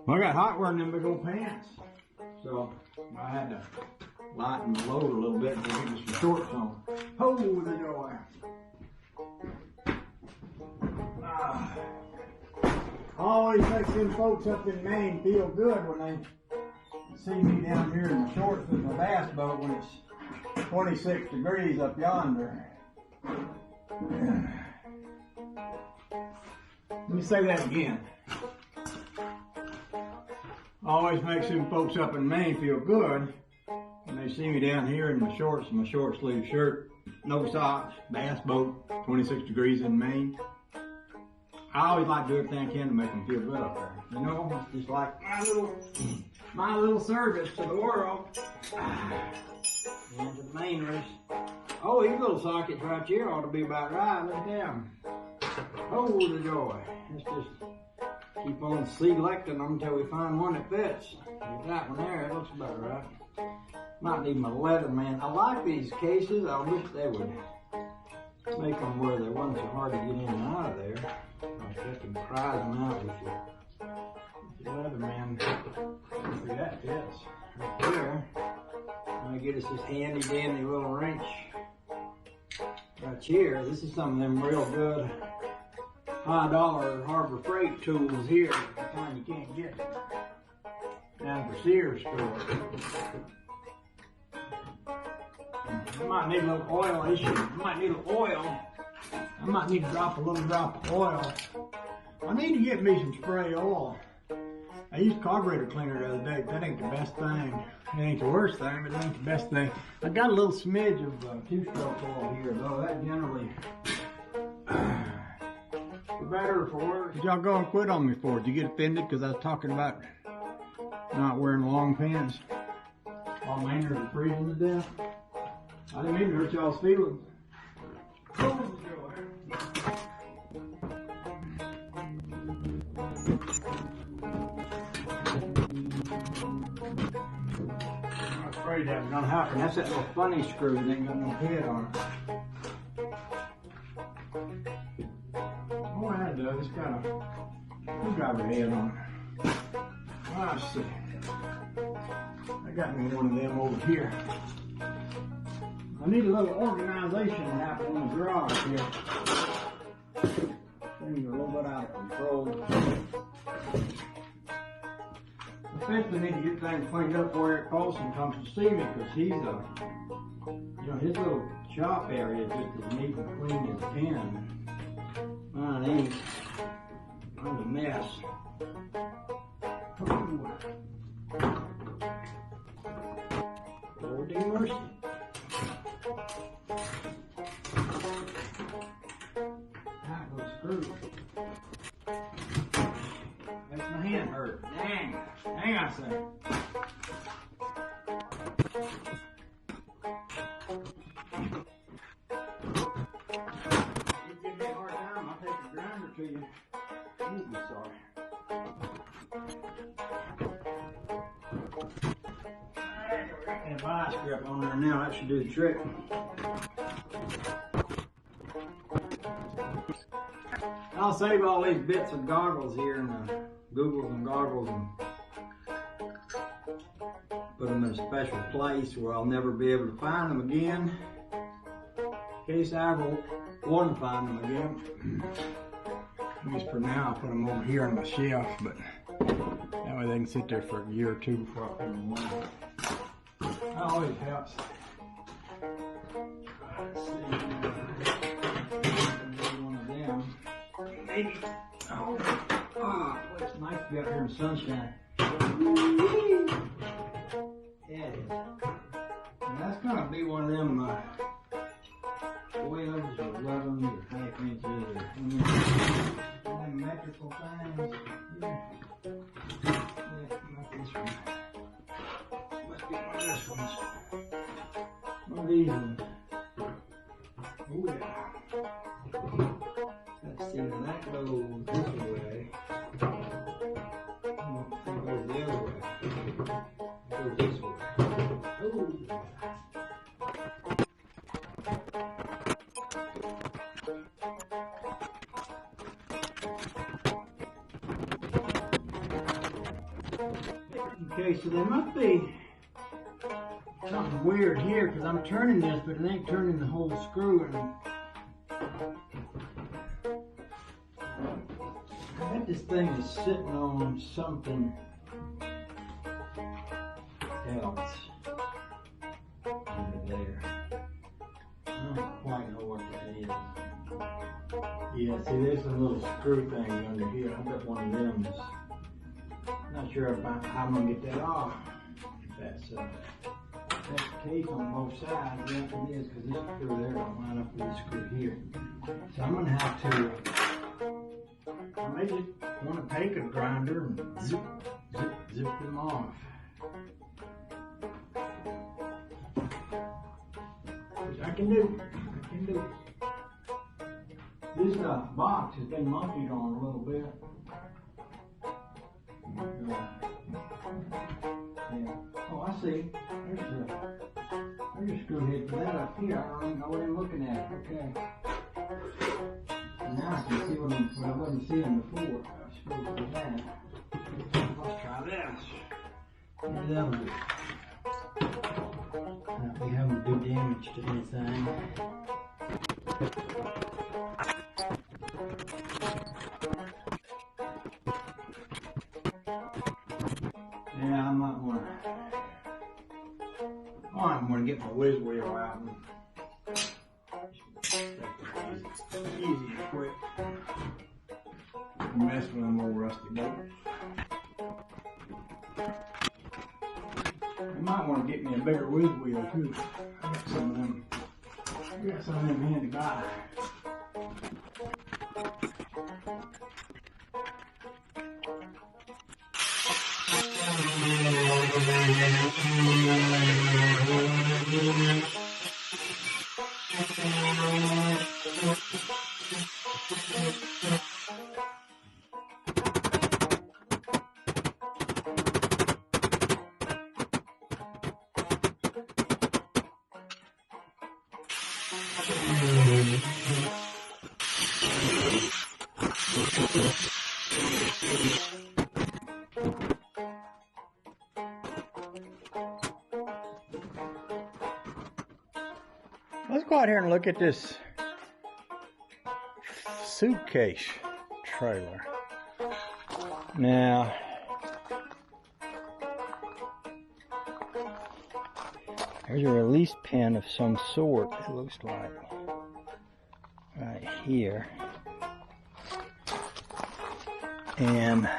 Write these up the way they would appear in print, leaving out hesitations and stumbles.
Well, I got hot wearing them big old pants, so I had to lighten the load a little bit and get me some shorts on. Oh, the joy. Always makes them folks up in Maine feel good when they see me down here in the shorts with my bass boat when it's 26 degrees up yonder. Let me say that again. Always makes them folks up in Maine feel good when they see me down here in my shorts and my short sleeve shirt, no socks, bass boat, 26 degrees in Maine. I always like to do everything I can to make them feel good up there. You know, it's just like my little service to the world. And to the Mainers. Oh, these little sockets right here ought to be about right. Look at them. Oh, the joy. Let's just keep on selecting them until we find one that fits. Like that one there, it looks about right. Might need my leather, man. I like these cases. I wish they would make them where they wasn't so hard to get in and out of there. Like you can prise them out with your leather, man. See, that fits right there. I'm gonna get us this handy dandy little wrench right here. This is some of them real good high dollar Harbor Freight tools here. The kind you can't get down at the Sears store. I might need a little oil issue. I might need a little oil. I might need to drop a little drop of oil. I need to get me some spray oil. I used carburetor cleaner the other day. That ain't the best thing. It ain't the worst thing, but it ain't the best thing. I got a little smidge of two-stroke oil here, though. That generally, for better or for worse. Did y'all go and quit on me for? Did you get offended because I was talking about not wearing long pants? All Mainers are freezing to death. I didn't mean to hurt y'all's feelings. I'm afraid that's gonna happen. That's that little funny screw that ain't got no head on it. Oh, that does. It's got a screwdriver head on it. I see. I got me one of them over here. I need a little organization to happen in the garage here. Things are a little bit out of control. Especially need to get things cleaned up where Eric Paulson comes to see me, because he's his little shop area is just as neat and clean as can. Mine ain't. I'm a mess. Ooh. Lord have mercy. That was screwed. Makes my hand hurt. Dang. Hang on a second. You give me a hard time, I'll take a grinder to you. You'll be sorry. And a vice grip on there now, that should do the trick. I'll save all these bits of goggles here in the googles and goggles and put them in a special place where I'll never be able to find them again. In case I ever want to find them again. At least for now, I'll put them over here on my shelf, but that way they can sit there for a year or two before I put them away. That always helps. Let's see. One of them. Maybe. Oh, boy, it's nice to be out here in the sunshine. Yeah, it is. And that's going to be one of them 12s or 11s or half inches or them metrical things. Yeah, not this one. Must be one of this ones. One of these ones. Oh, yeah. Let's see, now that goes this way. It goes the other way. It goes this way. Oh. Okay, so there must be something weird here because I'm turning this, but it ain't turning the whole screw. And I bet this thing is sitting on something else under there. I don't quite know what that is. Yeah, see, there's a little screw thing under here. I bet one of them is. Not sure how I'm gonna get that off. If that's the case on both sides. Yes, it is, because this screw there don't line up with this screw here. So I'm gonna have to. I may just want to take a grinder and zip them off. Which I can do. This box has been monkeyed on a little bit. Yeah. Oh, I see. There's a screw head for that up here. I don't even know what I'm looking at. Okay. Now I can see what I wasn't seeing before. Screw for that. Let's try this. Maybe that'll do. We haven't do damage to anything. Yeah, I might want to get my whiz wheel out and easy and quick. Mess with them old rusty bolts. I might want to get me a bigger whiz wheel too. I got some of them handy by. Let's go out here and look at this suitcase trailer. Now, there's a release pin of some sort, it looks like, right here. And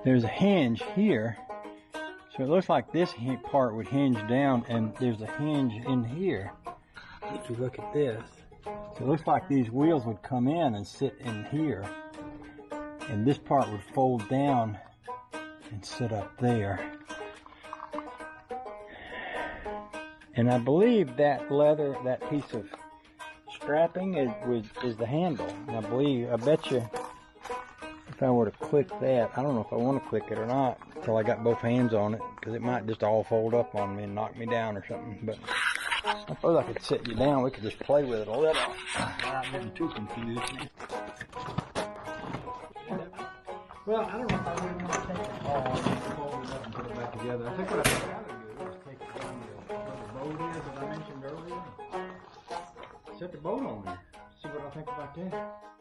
there's a hinge here. So it looks like this part would hinge down, and there's a hinge in here. If you look at this, so it looks like these wheels would come in and sit in here, and this part would fold down and sit up there. And I believe that leather, that piece of strapping is the handle. And I bet you if I were to click that, I don't know if I want to click it or not until I got both hands on it, because it might just all fold up on me and knock me down or something. But I suppose I could sit you down. We could just play with it a little without getting too confused. Well, I don't know if I really want to take it all and fold it up and put it back together. I think what I'd rather do is take it down where the bolt is that I mentioned earlier. Set the bolt on there. See what I think about that.